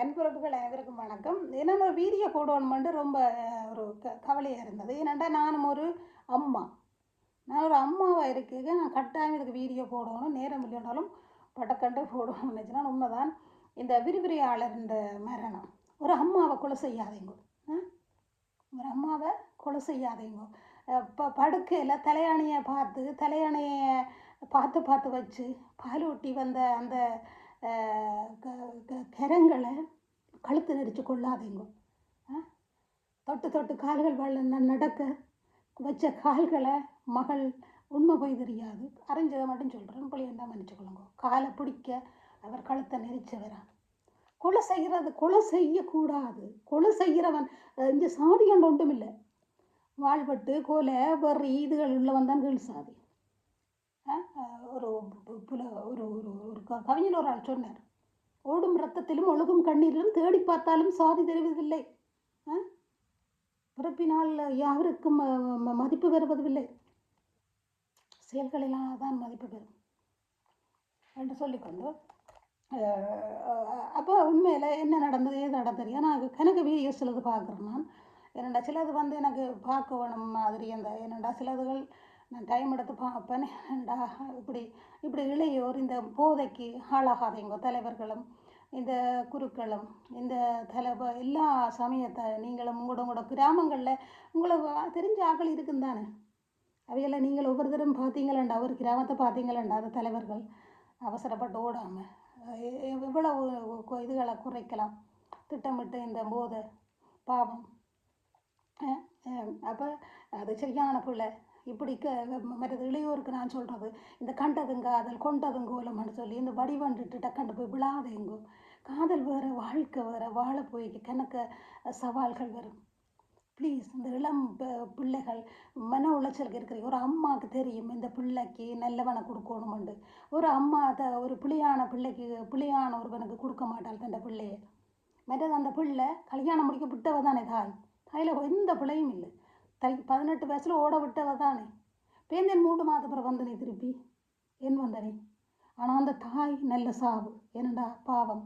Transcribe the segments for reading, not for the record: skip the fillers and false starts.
அன்புறப்புகள் அனைவருக்கும் வணக்கம். என்னென்ன ஒரு வீடியோ போடணுமென்று ரொம்ப ஒரு கவலையாக இருந்தது. ஏனெண்டா அம்மா நான் ஒரு அம்மாவாக இருக்கேன். நான் கட்டாயம் இதுக்கு வீடியோ போடணும். நேரம் இல்லைனாலும் பட்டக்கண்டு போடணும்னு நினச்சினா உண்மைதான். இந்த விரிவுரையாளர் இந்த மரணம் ஒரு அம்மாவை கொலை செய்யாதீங்க. ஒரு அம்மாவை கொலை செய்யாதீங்க. படுக்கையில் தலையணையை பார்த்து வச்சு பால் ஊட்டி வந்த அந்த கரங்களை கழுத்து நெரிச்சு கொள்ளாதீங்க. தொட்டு கால்கள் நடக்க வச்ச கால்களை மகள் உண்மை போய் தெரியாது. அறிஞ்சதை மட்டும் சொல்கிறேன். பிள்ளையண்டா மன்னிச்சுக்கொள்ளுங்க. காலை பிடிக்க அவர் கழுத்தை நெரிச்சவரா. கொலை செய்யக்கூடாது. கொலை செய்கிறவன் இங்கே சாதி கண்டு ஒன்றும் இல்லை. வாழ்பட்டு கொலை வெறி இதுகள் உள்ளவன் தான் கீழ் சாதி. ஒரு ஒரு ஒரு கவிஞர் ஒரு ஆள் சொன்னார், ஓடும் ரத்தத்திலும் ஒழுகும் கண்ணீரிலும் தேடி பார்த்தாலும் சாதி தெரிவதில்லை. பிறப்பினால் யாருக்கும் மதிப்பு பெறுவதில்லை, செயல்களினால் தான் மதிப்பு பெறும் என்று சொல்லிக்கொண்டு அப்போ உண்மையில் என்ன நடந்தது ஏது நடந்தது. நான் கணக்கு வீடியோஸ் சிலது பார்க்குறேன். நான் என்னடா சிலது எனக்கு பார்க்க வேணும் மாதிரி என்னடா சிலதுகள் நான் டைம் எடுத்து பார்ப்பேன். என்னடா இப்படி இளையோர் இந்த போதைக்கு ஆளாகாதீங்க. தலைவர்களும் இந்த குருக்களும் இந்த எல்லா சமயத்தை நீங்களும் உங்களோட கிராமங்களில் உங்களுக்கு தெரிஞ்ச ஆக்கள் இருக்குன்னு தானே. அவைகளை நீங்கள் ஒவ்வொருத்தரும் பார்த்தீங்களேண்டா, ஒரு கிராமத்தை பார்த்தீங்களேண்டா, அந்த தலைவர்கள் அவசரப்பட்டு ஓடாமல் எவ்வளவு இதுகளை குறைக்கலாம் திட்டமிட்டு இந்த போதை பாவம். அப்போ அது சரியான பிள்ளை. இப்படி மற்றது இளையோருக்கு நான் சொல்கிறது, இந்த கண்டதுங்க அதில் கொண்டதுங்கோலம்னு சொல்லி இந்த வடிவண்டுட்டு டக்கண்டு போய் விழாதேங்கோ. காதல் வேறு, வாழ்க்கை வேறு. வாழ போய் கணக்க சவால்கள் வரும். ப்ளீஸ், இந்த இளம் பிள்ளைகள் மன உளைச்சலுக்கு இருக்கிற ஒரு அம்மாவுக்கு தெரியும் இந்த பிள்ளைக்கு நல்லவனை கொடுக்கணுமெண்டு. ஒரு அம்மா ஒரு பிள்ளையான ஒருவனுக்கு கொடுக்க மாட்டாள் தன் பிள்ளையை. மற்றது அந்த பிள்ளை கல்யாணம் முடிக்க விட்டவ தானே தாயில் எந்த பிள்ளையும் இல்லை. 18 வயசில் ஓட விட்டவ தானே. பேந்தேன் 3 மாதப்புறம் வந்து நீ திருப்பி என் வந்த நீ. ஆனால் அந்த தாய் நல்ல சாவு. என்னடா பாவம்.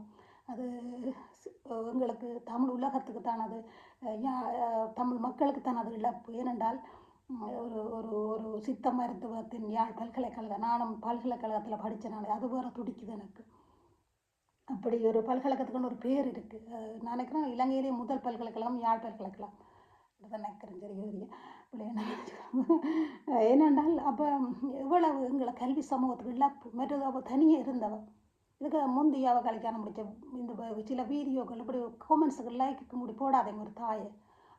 அது எங்களுக்கு தமிழ் உலகத்துக்கு தான் அது, தமிழ் மக்களுக்கு தான் அது இழப்பு. ஏனென்றால் ஒரு ஒரு ஒரு சித்த மருத்துவத்தின் யாழ் பல்கலைக்கழகம், நானும் பல்கலைக்கழகத்தில் படித்தனால அது வேறு துடிக்குது எனக்கு. அப்படி ஒரு பல்கலைக்கழகத்துக்குன்னு ஒரு பேர் இருக்குது. நான் நினைக்கிறேன் இலங்கையிலேயே முதல் பல்கலைக்கழகம் யாழ் பல்கலைக்கழகம் தான் நினைக்கிறேன். சரி ஏனென்றால் அப்போ எவ்வளவு எங்களை கல்வி சமூகத்துக்கு இழப்பு. மற்றது அவள் தனியாக இருந்தவள். இதுக்கு முந்தி அவள் கல்யாணம் முடித்த இந்த சில வீடியோக்கள் இப்படி கொமெண்ட்ஸுக்கு லைக்கு முடி போடாதேங்க ஒரு தாயை.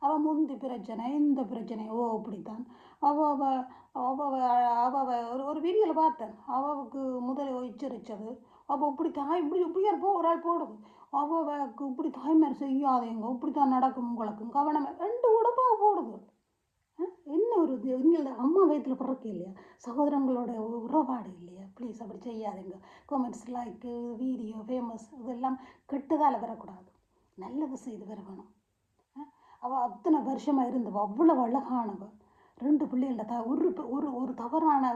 அவள் முந்தி பிரச்சனை இந்த பிரச்சனை இப்படித்தான் ஒரு வீடியோவில் பார்த்தேன். அவளுக்கு முதலை உச்சரித்தது. அவள் இப்படி தாய் இப்படியா ஒரு ஆள் போடுது. அவளுக்கு இப்படி தாய்மாரி செய்யாதேங்க, இப்படி தான் நடக்கும் உங்களுக்கு கவனம் 2 உடம்பாக போடுது. என்ன ஒரு எங்களோட அம்மா வயிற்றுல பிறக்க இல்லையா, சகோதரங்களோட உறவாடு இல்லையா? ப்ளீஸ் அப்படி செய்யாதீங்க. கொமெண்ட்ஸ், லைக்கு, வீடியோ, ஃபேமஸ் இதெல்லாம் கெட்டதால் வரக்கூடாது. நல்லது செய்து வர வேணும். அவள் அத்தனை வருஷமாக இருந்தவள் அவ்வளவு அழகானவள். 2 பிள்ளைகள ஒரு தவறான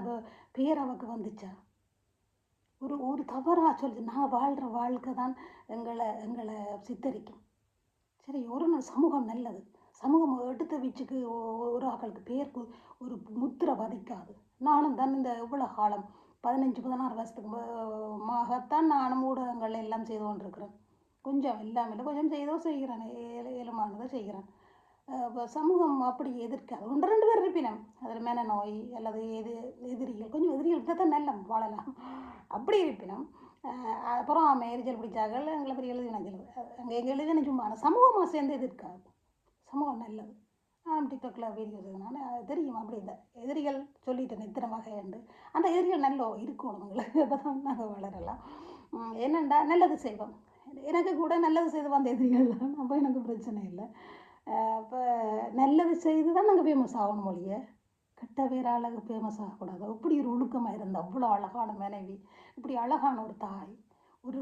பேர் அவளுக்கு வந்துச்சா? ஒரு தவறாக சொல்லுது. நான் வாழ்கிற வாழ்க்கை தான் எங்களை சித்தரிக்கும். சரி, ஒரு நாள் சமூகம் நல்லது. சமூகம் எடுத்த வீச்சுக்கு ஒரு ஆக்களுக்கு பேருக்கு ஒரு முத்திரை பதிக்காது. நானும் தான் இந்த இவ்வளோ காலம் 15-16 வருஷத்துக்கு மாகத்தான் நானும் ஊடகங்கள் எல்லாம் செய்து கொண்டிருக்கிறேன். கொஞ்சம் இல்லாமல் கொஞ்சம் செய்கிறேன், ஏழுமானதை செய்கிறேன். சமூகம் அப்படி எதிர்க்காது. 1-2 பேர் இருப்பினோம் அதில் மேன நோய் அல்லது எதிரிகள், கொஞ்சம் எதிரிகள் தான் நல்ல வாழலாம். அப்படி இருப்பினோம். அப்புறம் எரிச்சல் பிடிச்சார்கள் எங்களை பெரிய எழுதி நினைச்சல் அங்கே எங்கள் எழுதி நினைச்சுமா சமூகமாக சேர்ந்து எதிர்க்காது. சமூகம் நல்லது. டிக்டாக்ல வீடியோஸ் இதனால தெரியும். அப்படி இல்லை எதிரிகள் சொல்லிட்டேன் இத்தனை வகைண்டு. அந்த எதிரிகள் நல்ல இருக்கணும் எங்களுக்கு. அப்போ தான் நாங்கள் வளரலாம். என்னெண்டா நல்லது செய்வோம். எனக்கு கூட நல்லது செய்து வந்த எதிரிகள்லாம் அப்போ எனக்கு பிரச்சனை இல்லை. இப்போ நல்லது செய்து தான் நாங்கள் ஃபேமஸ் ஆகணும் மொழியை. கெட்ட பேரால் ஃபேமஸ் ஆகக்கூடாது. இப்படி ஒரு ஒழுக்கமாக இருந்த அவ்வளோ அழகான மனைவி, இப்படி அழகான ஒரு தாய், ஒரு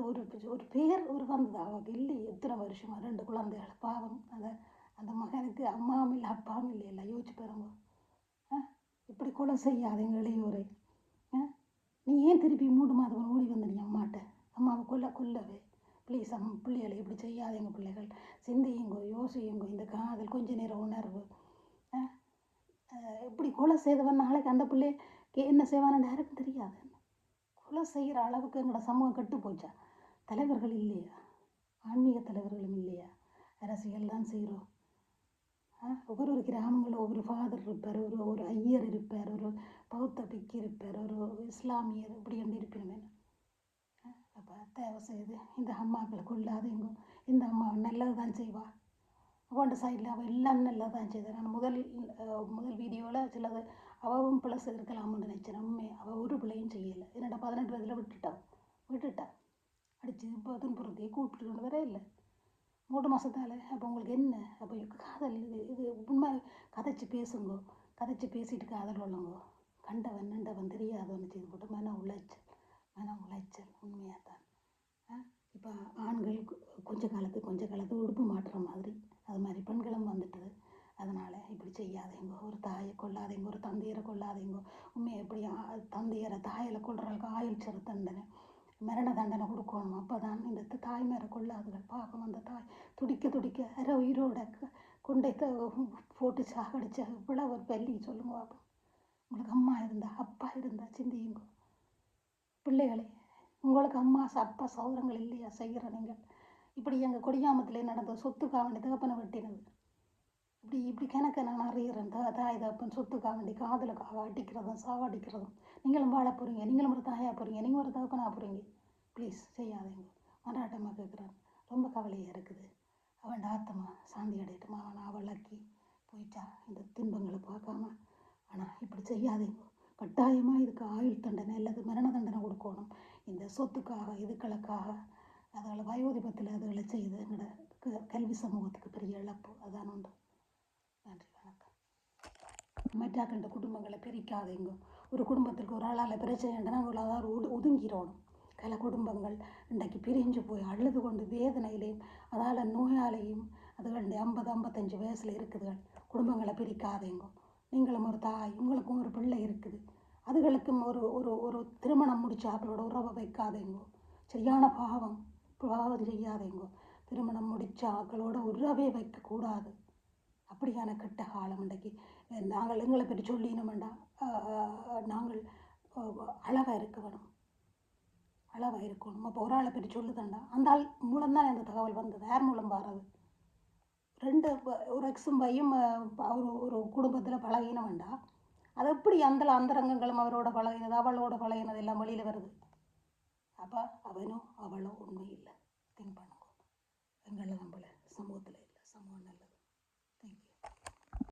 ஒரு பேர் வந்தது அவளுக்கு இல்லை. எத்தனை வருஷமாக 2 குழந்தைகள் பாவம். அந்த மகனுக்கு அம்மாவும் இல்லை அப்பாவும் இல்லை. எல்லாம் யோசிச்சு பாருங்க. இப்படி கொலை செய்யாதீங்க இளையோரை. நீ ஏன் திருப்பி 3 மாதம் ஓடி வந்த நீ அம்மாட்ட? அம்மாவை கொல்லவே ப்ளீஸ் பிள்ளைகளை இப்படி செய்யாதீங்க. பிள்ளைகள் சிந்தியுங்கோ, யோசியுங்கோ. இந்த காதல் கொஞ்ச நேரம் உணர்வு இப்படி கொலை செய்தவன் நாளைக்கு அந்த பிள்ளைக்கு என்ன செய்வான்னு யாருக்கும் தெரியாது. கொலை செய்கிற அளவுக்கு எங்களோட சமூகம் கெட்டு போச்சா? தலைவர்கள் இல்லையா? ஆன்மீக தலைவர்களும் இல்லையா? அரசியல் தான் செய்கிறோம். ஒவ்வொரு கிராமங்களில் ஒவ்வொரு ஃபாதர் இருப்பார், ஒரு ஐயர் இருப்பார், ஒரு பௌத்த பிக்கு இருப்பார், ஒரு இஸ்லாமியர் இப்படி வந்து இருப்பினுமே. அப்போ தேவை செய்து இந்த அம்மாக்களை கொள்ளாதீங்க. இந்த அம்மா நல்லது தான் செய்வா. அவன் சைடில் அவள் எல்லாம் நல்லா தான் செய்தாள். நான் முதல் வீடியோவில் சிலது அவவும் பிள்ளை செய்திருக்கலாம்னு நினச்சேன். அவள் ஒரு பிள்ளையும் செய்யலை. என்னடா 18 வயதில் விட்டுட்டா அடித்து இப்போ துன்புறுத்தி கூப்பிட்டு கொண்டு வர இல்லை 3 மாதத்தால். அப்போ உங்களுக்கு என்ன? அப்போ காதல் இது உண்மை. கதைச்சி பேசுங்கோ, கதைச்சி பேசிட்டு காதல் கொள்ளுங்கோ. கண்டவன் நண்டவன் தெரியாதவன்னு செய்து போட்டு மன உளைச்சல் உண்மையாக தான். இப்போ ஆண்கள் கொஞ்ச காலத்துக்கு உடுப்பு மாட்டுற மாதிரி அது மாதிரி பெண்களும் வந்துட்டுது. அதனால் இப்படி செய்யாதீங்க. ஒரு தாயை கொள்ளாதீங்க, ஒரு தந்தையரை கொள்ளாதீங்க. உண்மையை எப்படி தந்தையரை தாயில் கொள்றதுக்கு ஆயுள் சிறை தண்டனை, மரண தண்டனை கொடுக்கணும். அப்போ தான் இந்த தாய்மாரை கொள்ளாதுகள் பார்க்கணும். அந்த தாய் துடிக்க அரை உயிரோட கொண்டை போட்டு சாகடிச்ச இவ்வளோ ஒரு பள்ளி சொல்லுங்க பார்ப்போம். உங்களுக்கு அம்மா இருந்தா அப்பா இருந்தா சிந்தியுங்க. பிள்ளைகளே, உங்களுக்கு அம்மா அப்பா சௌதரங்கள் இல்லையா? செய்கிற நீங்கள் இப்படி எங்கள் கொடியாமத்திலே நடந்த சொத்துக்காக வேண்டி தகப்பனை வெட்டினது. இப்படி கணக்கை நான் அறிகிறேன். தாய் தகப்பன் சொத்துக்காக வேண்டி காதலுக்காக அடிக்கிறதும் சாவடிக்கிறதும். நீங்களும் வாழ போகிறீங்க, நீங்களும் ஒரு தாயாக போகிறீங்க, நீங்கள் ஒரு தகப்பனாக போகிறீங்க. ப்ளீஸ் செய்யாதீங்க. மராட்டமாக கேட்குறேன். ரொம்ப கவலையாக இருக்குது. அவன் ஆத்தமா சாந்தி அடையட்டுமா. அவனை அவளாக்கி போயிட்டா இந்த துன்பங்களை பார்க்காம. ஆனால் இப்படி செய்யாதீங்க. கட்டாயமாக இதுக்கு ஆயுள் தண்டனை அல்லது மரண தண்டனை கொடுக்கணும். இந்த சொத்துக்காக இதுக்களுக்காக அதுகளை வயோதிபத்தில் அதுகளை செய்து எங்களோட கல்வி சமூகத்துக்கு பெரிய இழப்பு. அதான் உண்டு. நன்றி, வணக்கம். மற்றாக்கண்ட குடும்பங்களை பிரிக்காதீங்க. ஒரு குடும்பத்திற்கு ஒரு ஆளால் பிரச்சனைன்னா நாங்கள் அதாவது ஒதுங்கிடணும். பல குடும்பங்கள் இன்றைக்கு பிரிஞ்சு போய் அழுது கொண்டு வேதனையிலையும் அதால் நோயாலையும் அதுகள் 50-55 வயசில் இருக்குதுகள். குடும்பங்களை பிரிக்காதீங்க. நீங்களும் ஒரு தாய், உங்களுக்கும் ஒரு பிள்ளை இருக்குது. அதுகளுக்கும் ஒரு திருமணம் முடிச்சு அவங்களோட உறவை வைக்காதீங்க. சரியான பாவம் செய்யாதீங்க. திருமணம் முடித்த ஆக்களோட உறவே வைக்கக்கூடாது. அப்படியான கெட்ட காலம் இன்றைக்கு. நாங்கள் எங்களை பற்றி சொல்லினோம்டா நாங்கள் அளவாக இருக்க வேணும், அளவாக இருக்கணும். அப்போ ஒரு ஆளை பற்றி சொல்லுதாண்டா அந்த ஆள் மூலம் தான் அந்த தகவல் வந்தது. யார் மூலம் வர்றது? ஒரு எக்ஸும் பையும் ஒரு குடும்பத்தில் பழகின வேண்டாம். அது எப்படி அந்தரங்கங்களும் அவரோட பழகினது அவளோட பழகினது எல்லாம் வெளியில் வருது. அப்போ அவனோ அவளோ உண்மை இல்லை. திங்க் பண்ணுங்க. எங்களில் நம்மள சமூகத்தில் இல்லை. சமூகம் நல்லது.